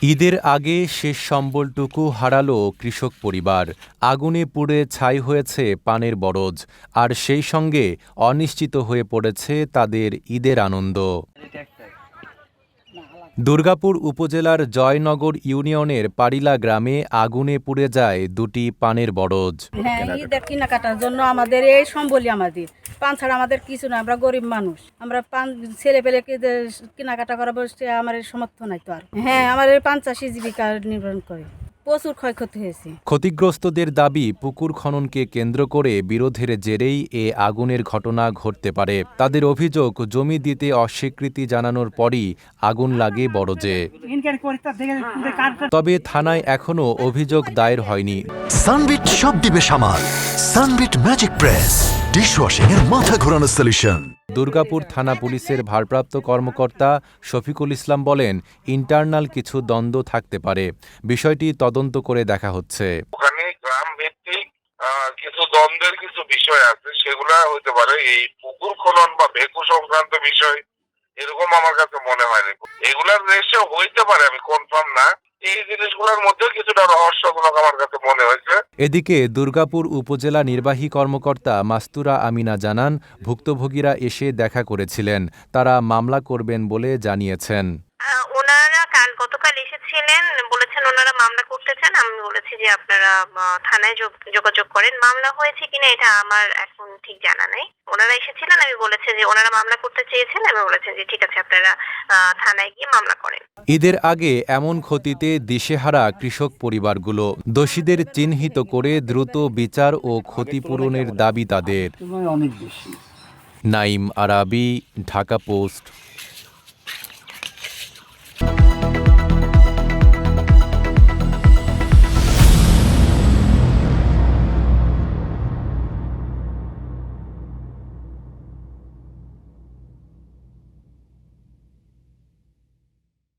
ঈদের আগে শেষ সম্বলটুকু হারালো কৃষক পরিবার। আগুনে পুড়ে ছাই হয়েছে পানের বরজ, আর সেই সঙ্গে অনিশ্চিত হয়ে পড়েছে তাদের ঈদের আনন্দ। দুর্গাপুর উপজেলার জয়নগর ইউনিয়নের পারিলা গ্রামে আগুনে পুড়ে যায় দুটি পানের বরজ। হ্যাঁ, ঈদের কেনাকাটার জন্য আমাদের এই সম্বলই আমাদের পান ছাড়া আমাদের কিছু না। আমরা গরিব মানুষ, আমরা পান ছেলে পেলেকে কেনাকাটা করাবো আমার সমর্থ নাই তো। আর হ্যাঁ, আমাদের পান চাষি জীবিকা নির্ভর করে। প্রচুর ক্ষয়ক্ষতি হয়েছে। ক্ষতিগ্রস্তদের দাবি, পুকুর খননকে কেন্দ্র করে বিরোধের জেরেই এ আগুনের ঘটনা ঘটতে পারে। তাদের অভিযোগ, জমি দিতে অস্বীকৃতি জানানোর পরই আগুন লাগে বরজে। তবে থানায় এখনও অভিযোগ দায়ের হয়নি। সানবিট সব দিবে সামাল। সানবিট ম্যাজিক প্রেস ডিশওয়াশিং এর মাথা ঘোরানো সলিউশন। দুর্গাপুর থানা পুলিশের ভারপ্রাপ্ত কর্মকর্তা শফিকুল ইসলাম বলেন, ইন্টারনাল কিছু দ্বন্দ্ব থাকতে পারে, বিষয়টি তদন্ত করে দেখা হচ্ছে। ওখানে গ্রাম ভিত্তিক কিছু দ্বন্দ্বের কিছু বিষয় আছে, সেগুলা হইতে পারে। এই পুকুর খনন বা ভেকু সংক্রান্ত বিষয় এরকম আমার কাছে মনে হয়নি। এগুলার রেশে হইতে পারে, আমি কনফার্ম না। এই জিনিসগুলোর মধ্যে কিছুটা রহস্যজনক আমার কাছে মনে হয়েছে। এদিকে দুর্গাপুর উপজেলা নির্বাহী কর্মকর্তা মাস্তুরা আমিনা জানান, ভুক্তভোগীরা এসে দেখা করেছিলেন, তারা মামলা করবেন বলে জানিয়েছেন। ওনারা গতকাল এসেছিলেন, বলেছেন ওনারা মামলা করতে চান। আমি বলেছি যে আপনারা থানায় যোগাযোগ করেন। মামলা হয়েছে কিনা এটা আমার এখন ঠিক জানা নেই। ওনারা এসেছিলেন, আমি বলেছি যে ওনারা মামলা করতে চেয়েছেন, আমি বলেছি যে ঠিক আছে আপনারা থানায় গিয়ে মামলা করেন। ঈদের আগে এমন ক্ষতিতে দিশেহারা কৃষক পরিবারগুলো। দোষীদের চিহ্নিত করে দ্রুত বিচার ও ক্ষতিপূরণের দাবি তাদের। নাইম আরাবী, ঢাকা পোস্ট।